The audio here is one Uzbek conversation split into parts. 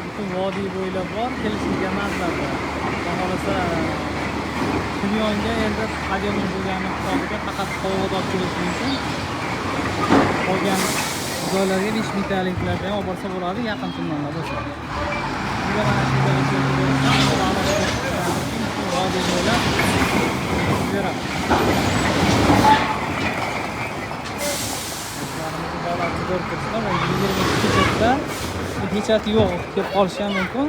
Bütün vodiy bo'ylab bor, kelishga mazlardi. Xohlasa Tunyonga endi qadimiy bo'lgan hisobiga faqat qovog'i olib kelish mumkin. Qolgan joylarga 5 mingtaliklarga ham olib borsa bo'ladi, yaqin tumanlar bo'lsa. Bunga mana shu vodiy bo'ylab beradi. Bizlarimizni bolalarni ko'rib turibsizlar, 22 kechada kechati yo'q, kelib qolishi ham mumkin.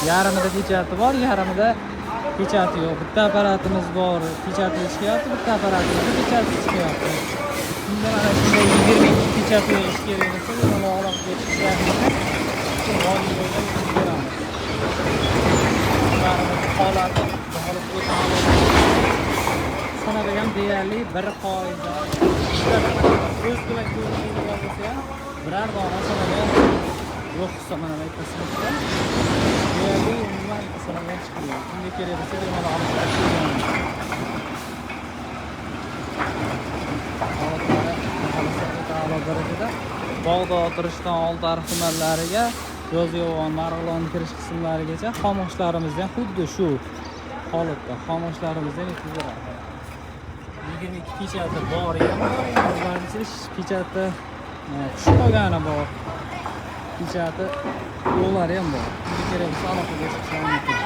Yarmida kechati bor, yarmida kechati yo'q. Bitta apparatimiz bor, kechati ishlayapti, bitta apparatimizda kechati ishlayapti. Bunda mana shunday 22 kechati yo'q ish kerak bo'lsa, mana olib ketishlarni vodiy bo'ylab beramiz. Bizlarimiz holati holat o'tadi. Sanadigan deyarli 1%. Ko'z bilan ko'rinadigan bo'lsa, biror dona sanadigan yo'q hisoblanadi aytmaslikda. Deyarli umuman sanadigan chiqadi. Kimga kerak bo'lsa, mana olib kelamiz. Darajada bog'da o'tirishdan oldin tumanlariga Yozyovon, Marg'ilon kirish qismlarigacha xomashlarimiz ham xuddi shu holatda. Xomashlarimiz ham yetkaziladi. 22 kechati bor ham bor, barcha kechati tushib qolgani bor. Kechati yo'llari ham bor. Kimga kerak bo'lsa aloqaga chiqishingiz mumkin.